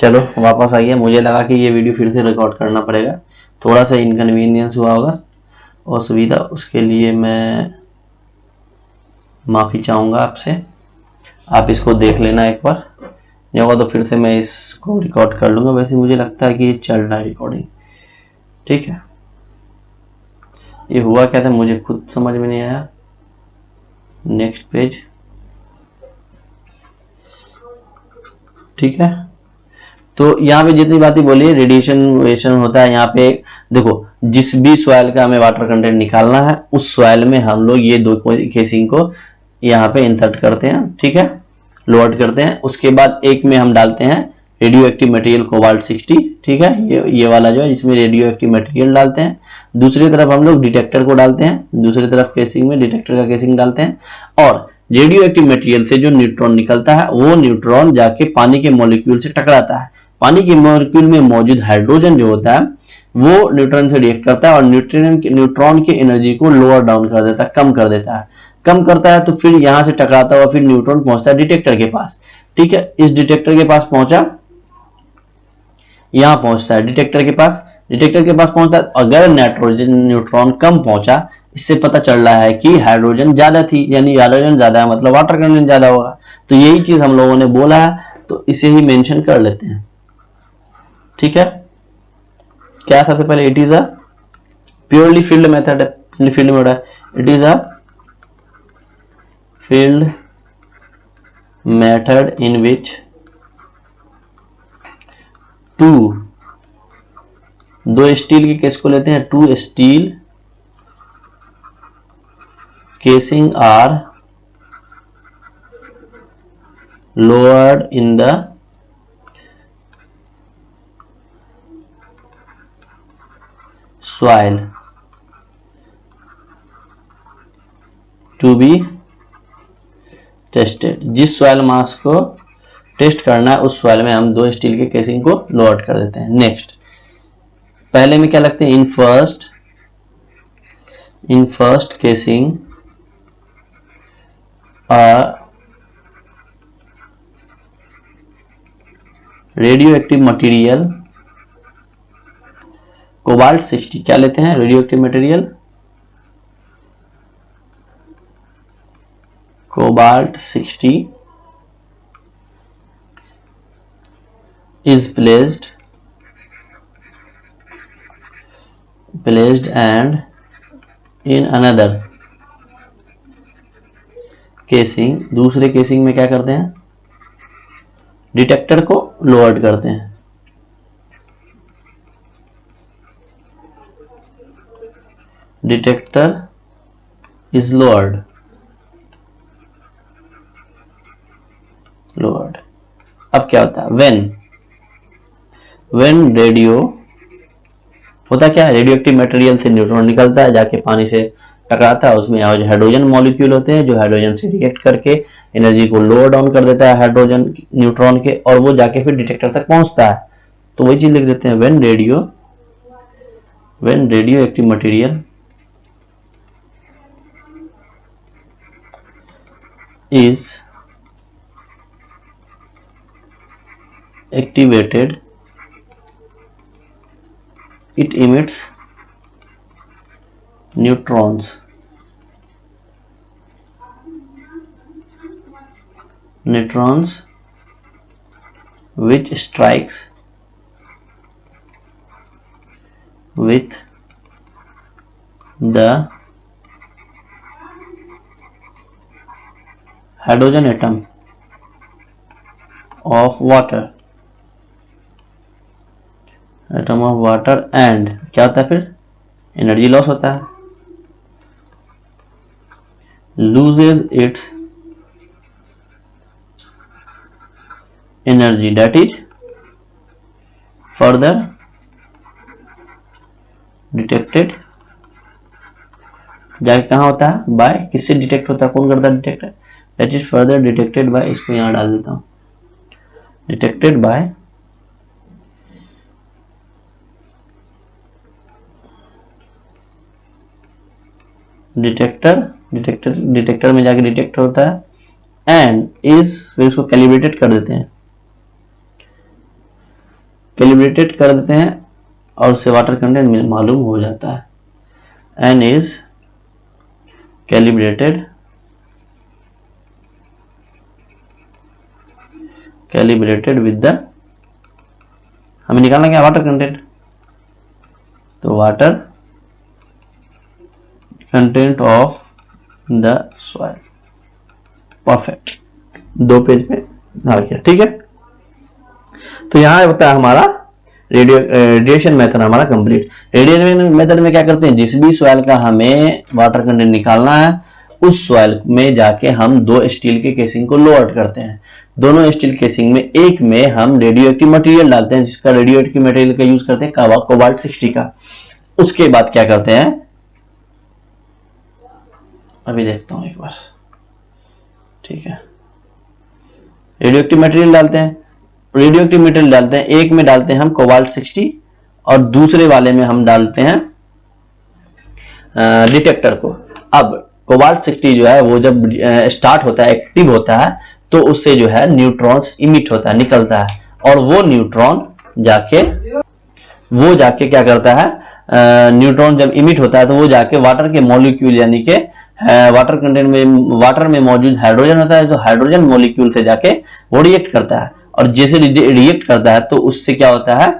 चलो वापस आइए। मुझे लगा कि ये वीडियो फिर से रिकॉर्ड करना पड़ेगा, थोड़ा सा इनकन्वीनियंस हुआ होगा, असुविधा, उसके लिए मैं माफ़ी चाहूँगा आपसे। आप इसको देख लेना एक बार, नहीं होगा तो फिर से मैं इसको रिकॉर्ड कर लूँगा। वैसे मुझे लगता है कि ये चल रहा है रिकॉर्डिंग, ठीक है। ये हुआ क्या था मुझे खुद समझ में नहीं आया। नेक्स्ट पेज, ठीक है। तो यहाँ पे जितनी बातें बोली, रेडिएशन वेशन होता है यहाँ पे। देखो, जिस भी सॉइल का हमें वाटर कंटेंट निकालना है, उस सॉइल में हम लोग ये दो केसिंग को यहाँ पे इंसर्ट करते हैं, ठीक है, लोड करते हैं। उसके बाद एक में हम डालते हैं रेडियो एक्टिव मटेरियल कोबाल्ट 60, ठीक है, ये वाला जो है जिसमें रेडियो एक्टिव मटेरियल डालते हैं। दूसरी तरफ हम लोग डिटेक्टर को डालते हैं, दूसरी तरफ केसिंग में डिटेक्टर का केसिंग डालते हैं। और रेडियो एक्टिव मटेरियल से जो न्यूट्रॉन निकलता है, वो न्यूट्रॉन जाके पानी के मॉलिक्यूल से टकराता है। पानी के मॉलिक्यूल में मौजूद हाइड्रोजन जो होता है वो न्यूट्रॉन से रिएक्ट करता है और न्यूट्रॉन की एनर्जी को लोअर डाउन कर देता है, कम कर देता है। कम करता है तो फिर यहां से टकराता हुआ फिर न्यूट्रॉन पहुंचता है डिटेक्टर के पास, ठीक है। इस डिटेक्टर के पास पहुंचा, यहां पहुंचता है डिटेक्टर के पास, डिटेक्टर के पास पहुंचता है। अगर नाइट्रोजन न्यूट्रॉन कम पहुंचा, इससे पता चल रहा है कि हाइड्रोजन ज्यादा थी, यानी हाइड्रोजन ज्यादा है मतलब वाटर कंटेंट ज्यादा होगा। तो यही चीज हम लोगों ने बोला है, तो इसे ही मेंशन कर लेते हैं, ठीक है। क्या सबसे पहले, it is a purely field method, field में it is a field method in which दो स्टील के केस को लेते हैं, 2 steel casing are lowered in the soil to be tested। जिस सॉइल मास को टेस्ट करना है उस सॉइल में हम 2 स्टील के केसिंग को लोड कर देते हैं। नेक्स्ट, पहले में क्या लगते हैं, in first casing radio active material cobalt 60, क्या लेते हैं, radio active material cobalt 60 is placed and in another casing, दूसरे केसिंग में क्या करते हैं, डिटेक्टर को लोअर्ड करते हैं, डिटेक्टर इज लोअर्ड। अब क्या होता है, व्हेन रेडियो होता क्या है, रेडियो एक्टिव मटेरियल से न्यूट्रॉन निकलता है, जाके पानी से टकराता है, उसमें हाइड्रोजन मॉलिक्यूल होते हैं जो हाइड्रोजन से रिएक्ट करके एनर्जी को लोअर डाउन कर देता है हाइड्रोजन न्यूट्रॉन के, और वो जाके फिर डिटेक्टर तक पहुंचता है। तो वही चीज लिख देते हैं, when radio active material is activated, it emits neutrons which strikes with the hydrogen atom of water and क्या होता है, फिर एनर्जी लॉस होता है, loses it's energy that is further detected, जाके कहाँ होता है, बाय किससे डिटेक्ट होता है, कौन करता है detector, that is further detected by, इसको यहां डाल देता हूं, detected by डिटेक्टर में जाके डिटेक्ट होता है एंड इज, फिर इसको कैलिब्रेटेड कर देते हैं, कैलिब्रेटेड कर देते हैं और उससे वाटर कंटेंट मालूम हो जाता है। N is calibrated with the, हमें निकालना क्या, वाटर कंटेंट, तो water content of the soil. Perfect, 2 page पे आ गया, ठीक है। तो यहां होता है हमारा रेडिएशन मेथड हमारा कंप्लीट। रेडिएशन मेथड में क्या करते हैं, जिस भी सॉइल का हमें वाटर कंटेंट निकालना है उस सॉइल में जाके हम 2 स्टील के केसिंग को लोड करते हैं। दोनों स्टील केसिंग में एक में हम रेडियो एक्टिव मटेरियल डालते हैं, जिसका रेडियो एक्टिव मटेरियल का यूज करते हैं कोबाल्ट 60 का। उसके बाद क्या करते हैं, अभी देखता हूं एक बार, ठीक है। रेडियो एक्टिव मटेरियल डालते हैं, एक में डालते हैं हम कोबाल्ट 60 और दूसरे वाले में हम डालते हैं डिटेक्टर को। अब कोबाल्ट 60 जो है वो जब स्टार्ट होता है, एक्टिव होता है, तो उससे जो है न्यूट्रॉन्स इमिट होता है, निकलता है, और वो न्यूट्रॉन जाके क्या करता है, न्यूट्रॉन जब इमिट होता है तो वो जाके वाटर के मॉलिक्यूल यानी कि वाटर कंटेंट में, वाटर में मौजूद हाइड्रोजन होता है, तो हाइड्रोजन मॉलिक्यूल से जाके वो रिएक्ट करता है, और जैसे रिएक्ट करता है तो उससे क्या होता है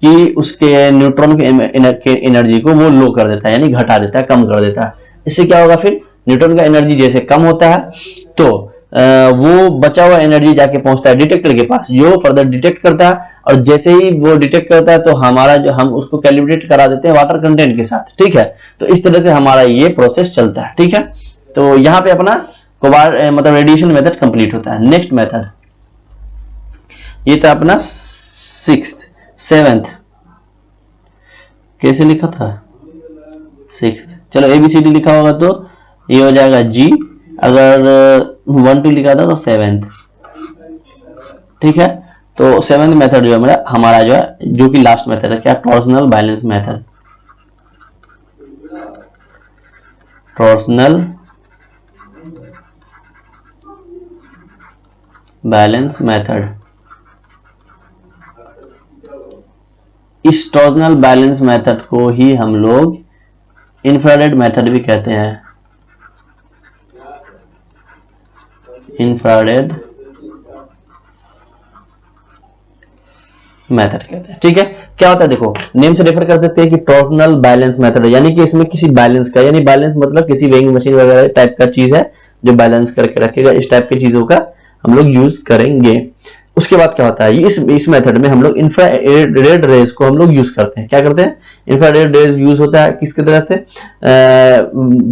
कि उसके न्यूट्रॉन के एनर्जी को वो लो कर देता है, यानी घटा देता है, कम कर देता है। इससे क्या होगा, फिर न्यूट्रॉन का एनर्जी जैसे कम होता है तो वो बचा हुआ एनर्जी जाके पहुंचता है डिटेक्टर के पास, जो फर्दर डिटेक्ट करता है, और जैसे ही वो डिटेक्ट करता है तो हमारा जो, हम उसको कैलिब्रेट करा देते हैं वाटर कंटेंट के साथ, ठीक है। तो इस तरह से हमारा ये प्रोसेस चलता है, ठीक है। तो यहाँ पे अपना मतलब रेडिएशन मेथड कंप्लीट होता है। नेक्स्ट मेथड, ये था अपना 6th 7th, कैसे लिखा था 6th, चलो ABCD लिखा होगा तो ये हो जाएगा G, अगर 1 2 लिखा था तो 7th, ठीक है। तो 7th मेथड जो है हमारा जो है, जो कि लास्ट मेथड है, क्या, torsional balance method. Torsional balance method, इस टॉर्सनल बैलेंस मेथड को ही हम लोग इंफ्रारेड मेथड भी कहते हैं, इंफ्रारेड मेथड कहते हैं, ठीक है। क्या होता है, देखो नेम से रेफर कर सकते हैं कि टॉर्सनल बैलेंस मेथड है, यानी कि इसमें किसी बैलेंस का, यानी बैलेंस मतलब किसी वेइंग मशीन वगैरह टाइप का चीज है जो बैलेंस करके रखेगा, इस टाइप की चीजों का हम लोग यूज करेंगे। उसके बाद क्या होता है, इस मेथड में हम लोग इंफ्रारेड रेज को हम लोग यूज करते हैं। क्या करते हैं, इंफ्रारेड रेज यूज होता है किसकी तरफ से,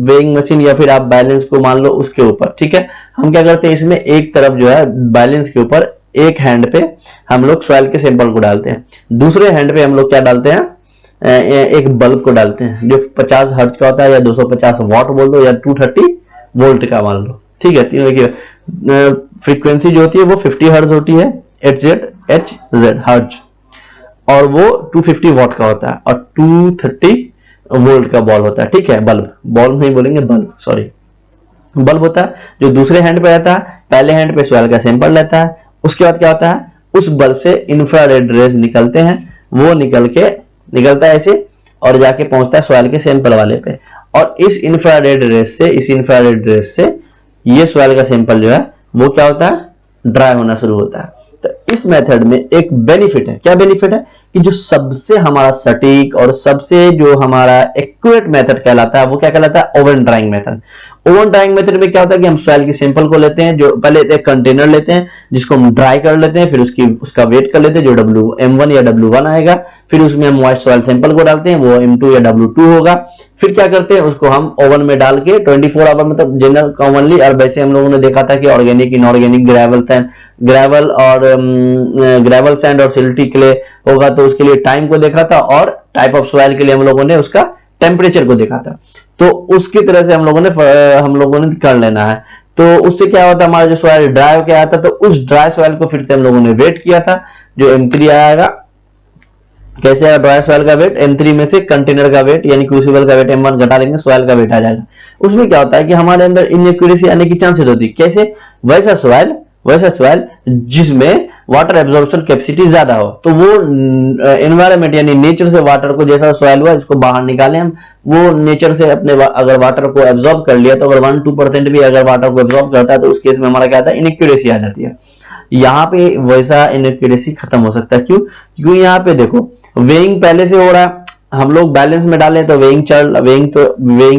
वेइंग मशीन या फिर आप बैलेंस को मान लो उसके ऊपर, ठीक है। हम क्या करते हैं, इसमें एक तरफ जो है बैलेंस के ऊपर एक हैंड पे हम लोग सॉइल के सैंपल को डालते हैं, दूसरे हैंड पे हम लोग क्या डालते हैं, एक बल्ब को डालते हैं जो 50 हर्ट्ज का होता है, या 250 वाट बोल दो, या 230 वोल्ट का मान लो, ठीक है। तीनों की फ्रीक्वेंसी जो होती है वो 50 हर्ट्ज होती है, HZ हर्ट्ज, और वो 250 वाट का होता है, और 230 वोल्ट का बॉल होता है, ठीक है। बॉल नहीं बोलेंगे, बल्ब, सॉरी, बल्ब होता है जो दूसरे हैंड पे रहता है, पहले हैंड पे सॉइल का सैंपल रहता है। उसके बाद क्या होता है, उस बल्ब से इंफ्रारेड रेज निकलते हैं, वो निकलता है ऐसे और जाके पहुंचता है सॉइल के सैंपल वाले पे, और इस इंफ्रारेड रेज से ये सॉइल का सैंपल जो है वो क्या होता है, ड्राई होना शुरू होता है। तो इस मेथड में एक बेनिफिट है, क्या बेनिफिट है कि जो सबसे हमारा सटीक और सबसे जो हमारा एक्यूरेट मेथड कहलाता है वो क्या कहलाता है, oven drawing method. Oven drawing method में क्या होता है कि हम सॉइल की सैंपल को लेते हैं, जो पहले एक कंटेनर लेते हैं जिसको हम ड्राई कर लेते हैं, फिर उसका वेट कर लेते हैं जो M1 या W1 आएगा, फिर उसमें हम मॉइस्ट सॉइल सैंपल को डालते हैं, वो M2 या W2 होगा। फिर क्या करते हैं, उसको हम ओवन में डाल के 24 आवर, मतलब जनरल कॉमनली, और वैसे हम लोगों ने देखा था कि ऑर्गेनिक, इनऑर्गेनिक, ग्रेवल सैंड और सिल्टी क्ले होगा तो उसके लिए टाइम को देखा था, और टाइप ऑफ सॉइल के लिए हम लोगों ने उसका टेम्परेचर को देखा था। तो उसकी तरह से हम लोगों ने कर लेना है। तो उससे क्या होता है, हमारा जो सॉइल ड्राई होकर आया था, तो उस ड्राई सॉइल को फिर से हम लोगों ने वेट किया था, जो M3 आएगा। कैसे आएगा ड्राई सॉइल का वेट, M3 में से कंटेनर का वेट यानी क्रूसिबल का वेट M1 घटा लेंगे, सॉइल का वेट आ जाएगा। उसमें क्या होता है कि हमारे अंदर इनएक्यूरेसी आने की चांसेस होती है। कैसे, वैसा सॉइल वैसा सॉइल जिसमें वाटर एब्जॉर्प्शन कैपेसिटी ज्यादा हो। तो वो एनवायरमेंट यानी नेचर से वाटर को, जैसा सॉइल हुआ इसको बाहर निकाले हम, वो नेचर से अपने अगर वाटर को एब्जॉर्ब कर लिया तो अगर 1-2% भी अगर वाटर को एब्जॉर्ब करता है तो उस केस में हमारा क्या आता है, इनएक्यूरेसी आ जाती है। यहाँ पे वैसा इनएक्यूरेसी खत्म हो सकता है। क्यों? क्योंकि यहाँ पे देखो वेइंग पहले से हो रहा है, हम लोग बैलेंस में डालें तो वेइंग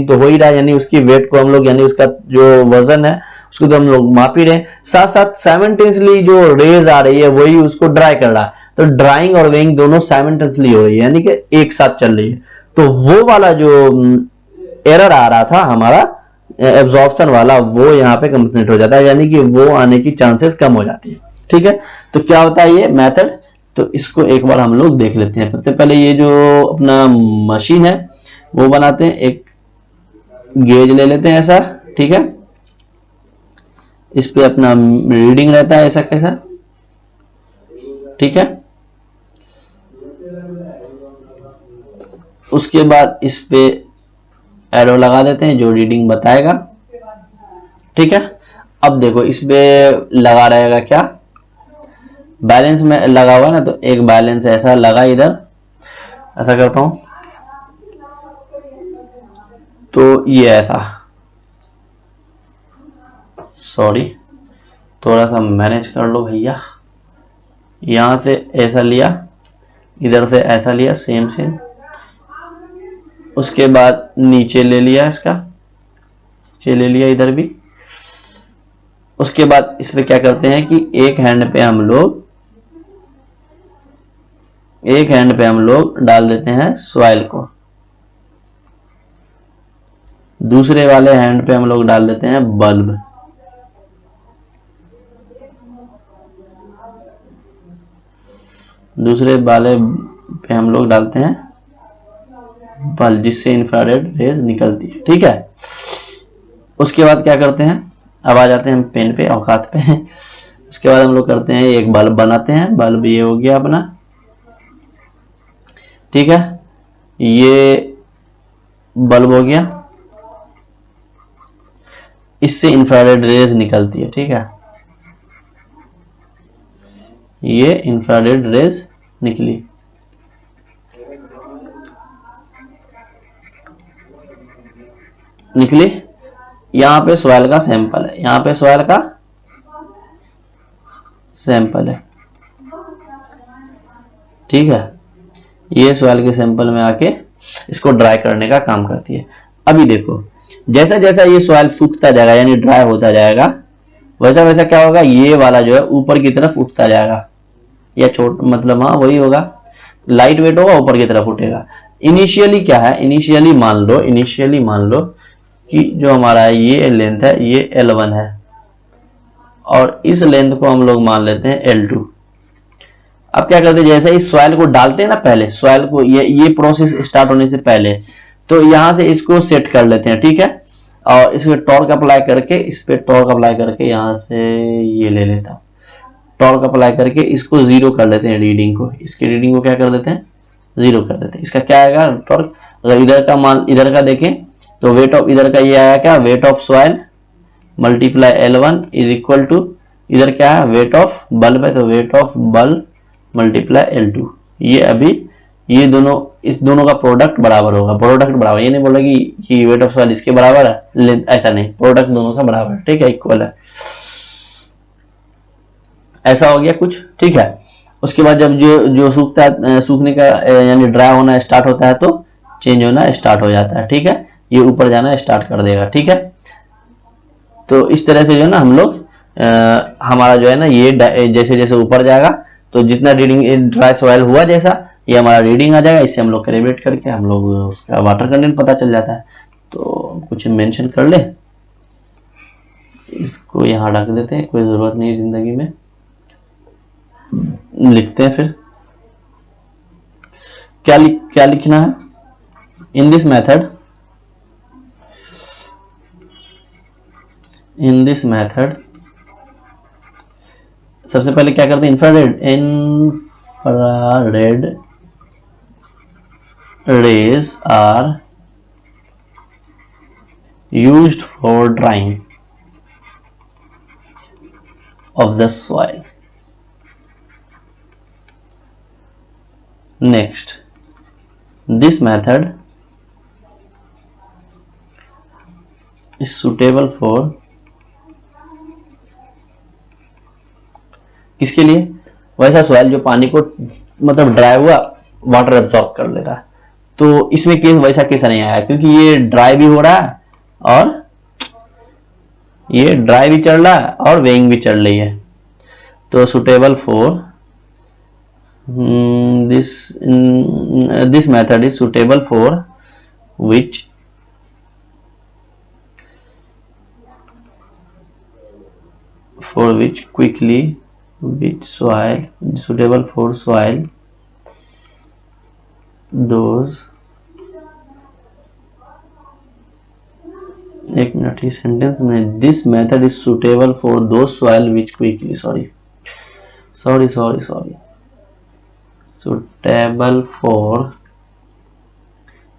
तो हो ही रहा है, यानी उसकी वेट को हम लोग, यानी उसका जो वजन है उसको तो हम लोग माप ही रहे, साथ साथ साइमल्टेनियसली जो रेज आ रही है वही उसको ड्राई कर रहा है। तो ड्राइंग और वेइंग दोनों साइमल्टेनियसली हो रही है, यानी कि एक साथ चल रही है। तो वो वाला जो एरर आ रहा था हमारा एब्जॉर्प्शन वाला, वो यहाँ पे कंपनसेट हो जाता है, यानी कि वो आने की चांसेस कम हो जाती है। ठीक है, तो क्या होता है ये मेथड, तो इसको एक बार हम लोग देख लेते हैं। सबसे पहले ये जो अपना मशीन है वो बनाते हैं, एक गेज ले लेते हैं ऐसा, ठीक है, इस पे अपना रीडिंग रहता है ऐसा कैसा, ठीक है। उसके बाद इस पे एरो लगा देते हैं जो रीडिंग बताएगा, ठीक है। अब देखो इस पे लगा रहेगा क्या, बैलेंस में लगा हुआ ना, तो एक बैलेंस ऐसा लगा इधर, ऐसा करता हूं तो ये ऐसा, सॉरी थोड़ा सा मैनेज कर लो भैया, यहां से ऐसा लिया, इधर से ऐसा लिया, सेम सेम। उसके बाद नीचे ले लिया, इसका नीचे ले लिया इधर भी। उसके बाद इस पे क्या करते हैं कि एक हैंड पे हम लोग डाल देते हैं सॉइल को, दूसरे वाले हैंड पे हम लोग डाल देते हैं बल्ब, दूसरे वाले पे हम लोग डालते हैं बल्ब, जिससे इंफ्रारेड रेज निकलती है, ठीक है। उसके बाद क्या करते हैं, अब आ जाते हैं हम पेन पे, औकात पे। उसके बाद हम लोग करते हैं एक बल्ब बनाते हैं, बल्ब ये हो गया अपना, ठीक है, ये बल्ब हो गया, इससे इंफ्रारेड रेज निकलती है, ठीक है, ये इंफ्रारेड रेज निकली। यहाँ पे सॉइल का सैंपल है, यहाँ पे सॉइल का सैंपल है, ठीक है, ये सॉइल के सैंपल में आके इसको ड्राई करने का काम करती है। अभी देखो जैसा जैसा ये सॉइल सूखता जाएगा यानी ड्राई होता जाएगा, वैसा वैसा क्या होगा, ये वाला जो है ऊपर की तरफ उठता जाएगा, या छोट मतलब हाँ वही होगा, लाइट वेट होगा, ऊपर की तरफ उठेगा। इनिशियली क्या है, इनिशियली मान लो कि जो हमारा ये लेंथ है ये L1 है, और इस लेंथ को हम लोग मान लेते हैं L2। अब क्या करते हैं, जैसे इस सॉइल को डालते हैं ना, पहले सॉइल को ये प्रोसेस स्टार्ट होने से पहले, तो यहां से इसको सेट कर लेते हैं, ठीक है, और इस पे टॉर्क अप्लाई करके, यहां से ये ले लेता हूं, टॉर्क अप्लाई करके इसको 0 कर लेते हैं, रीडिंग को, इसकी रीडिंग को क्या कर देते हैं, 0 कर देते हैं। इसका क्या आएगा टॉर्क, अगर इधर का मान इधर का देखें तो वेट ऑफ इधर का ये आया क्या, weight of soil multiply L1 is equal to, इधर क्या है वेट ऑफ बल्ब है, तो weight of bulb multiply L2। ये अभी ये दोनों, इस दोनों का प्रोडक्ट बराबर होगा, ये नहीं बोला कि वेट ऑफ सॉइल इसके बराबर है, ऐसा नहीं, प्रोडक्ट दोनों का बराबर है, ठीक है, इक्वल है, ऐसा हो गया कुछ, ठीक है। उसके बाद जब जो सूखता है, सूखने का यानी ड्राई होना स्टार्ट होता है तो चेंज होना स्टार्ट हो जाता है, ठीक है, ये ऊपर जाना स्टार्ट कर देगा, ठीक है। तो इस तरह से जो है ना हम लोग हमारा जो है ना ये जैसे जैसे ऊपर जाएगा तो जितना रीडिंग ड्राई सॉइल हुआ जैसा ये हमारा रीडिंग आ जाएगा, इससे हम लोग कैलिब्रेट करके हम लोग उसका वाटर कंटेंट पता चल जाता है। तो कुछ मेंशन कर ले, इसको यहाँ रख देते हैं, कोई जरूरत नहीं जिंदगी में, लिखते हैं फिर क्या लिखना है, इन दिस मेथड सबसे पहले क्या करते हैं, infrared rays are used for drying of the soil. Next, this method is suitable for किसके लिए? वैसा सॉइल जो पानी को मतलब ड्राई हुआ वाटर एब्जॉर्ब कर ले रहा है। तो इसमें केस वैसा केस नहीं आया क्योंकि ये ड्राई भी हो रहा है और ये ड्राई भी चल रहा है और वेइंग भी चल रही है। तो suitable for this method is suitable for which quickly which soil suitable for soil those एक मिनट, ये सेंटेंस में this method is suitable for दो soil which quickly sorry suitable for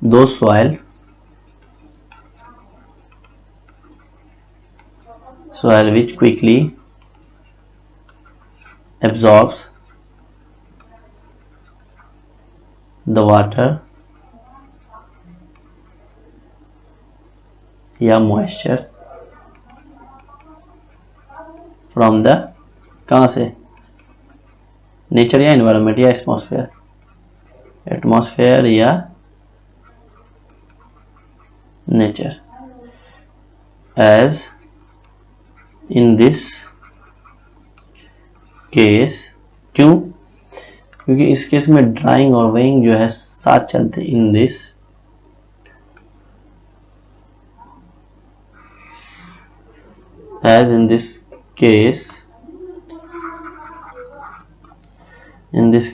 those soil which quickly absorbs the water या moisture from the कहाँ से? Nature या environment या atmosphere या nature. As in this case, क्यों? क्योंकि इस केस में ड्राइंग और वेइंग जो है साथ चलते। In this as in this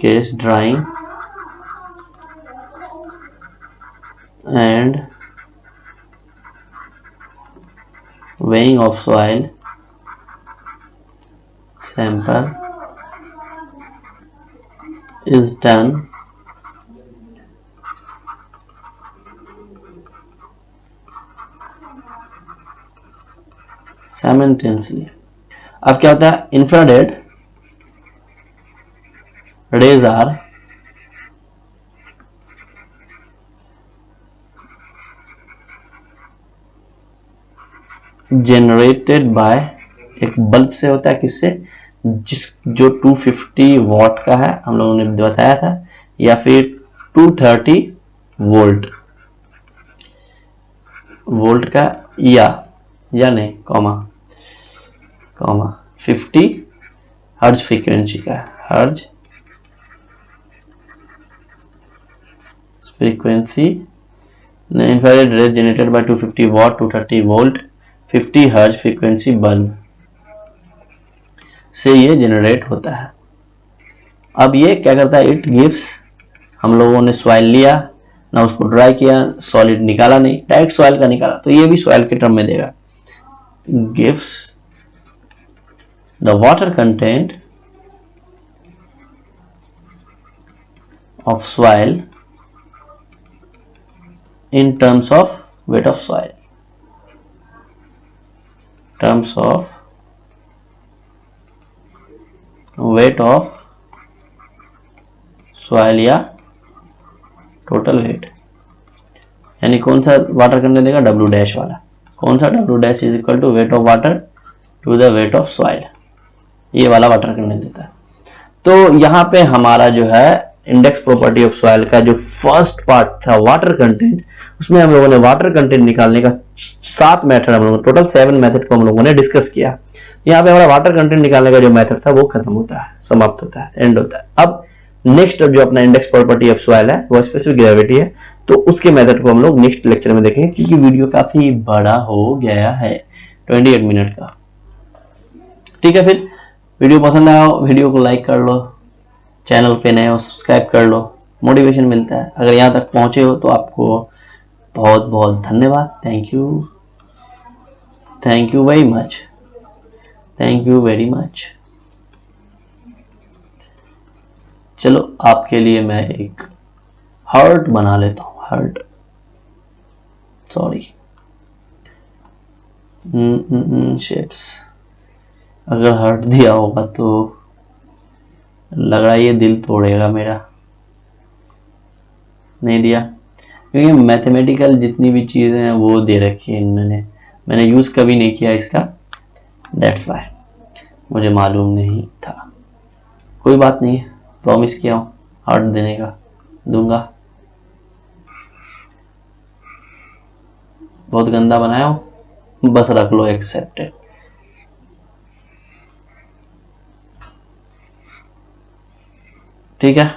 case drying and weighing of soil sample is done simultaneously। अब क्या होता है? Infrared rays are generated by एक बल्ब से होता है। किससे? जो 250 वॉट का है, हम लोगों ने बताया था, या फिर 230 वोल्ट का, या नहीं कॉमा 50 हर्ज फ्रीक्वेंसी का। हर्ज frequency infrared rays generated by 250 what 230 volt 50 हर्ज फ्रीक्वेंसी बल्ब से ये जनरेट होता है। अब ये क्या करता है? इट गिव्स, हम लोगों ने सॉइल लिया ना, उसको ड्राई किया, सॉलिड निकाला नहीं, डायरेक्ट सॉइल का निकाला, तो ये भी सॉइल के टर्म में देगा। Gives the water content of soil in terms of weight of soil, या टोटल वेट। यानी कौन सा वाटर कंटेंट देगा? W डैश वाला। कौन सा? W dash is equal to weight of water to the weight of soil, ये वाला वाटर कंटेंट देता है। तो यहाँ पे हमारा जो है इंडेक्स प्रॉपर्टी ऑफ सॉइल का जो फर्स्ट पार्ट था वाटर कंटेंट, उसमें हम लोगों ने वाटर कंटेंट निकालने का 7 मेथड, हम लोगों ने टोटल 7 मेथड को हम लोगों ने डिस्कस किया। यहाँ पे हमारा वाटर कंटेंट निकालने का जो मेथड था वो खत्म होता है, समाप्त होता है, एंड होता है। अब नेक्स्ट जो अपना इंडेक्स प्रॉपर्टी ऑफ सॉइल है वो स्पेसिफिक ग्रेविटी है, तो उसके मेथड को हम लोग नेक्स्ट लेक्चर में देखेंगे, क्योंकि वीडियो काफी बड़ा हो गया है, 28 मिनट का। ठीक है, फिर वीडियो पसंद आया हो वीडियो को लाइक कर लो, चैनल पे नए हो सब्सक्राइब कर लो, मोटिवेशन मिलता है। अगर यहाँ तक पहुंचे हो तो आपको बहुत बहुत धन्यवाद। Thank you very much, thank you very much. चलो आपके लिए मैं एक हार्ट बना लेता हूँ, हार्ट, सॉरी शेप्स, अगर हर्ट दिया होगा तो लग रहा है ये दिल तोड़ेगा मेरा। नहीं दिया, क्योंकि मैथमेटिकल जितनी भी चीज़ें हैं वो दे रखी है इन्होंने, मैंने यूज़ कभी नहीं किया इसका, दैट्स वाई मुझे मालूम नहीं था। कोई बात नहीं, प्रॉमिस किया हूँ हार्ट देने का, दूंगा। बहुत गंदा बनाया हूँ, बस रख लो एक्सेप्टेड। ठीक है,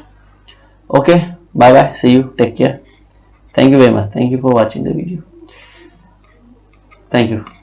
okay, bye bye, see you, take care, thank you very much, thank you for watching the video, thank you.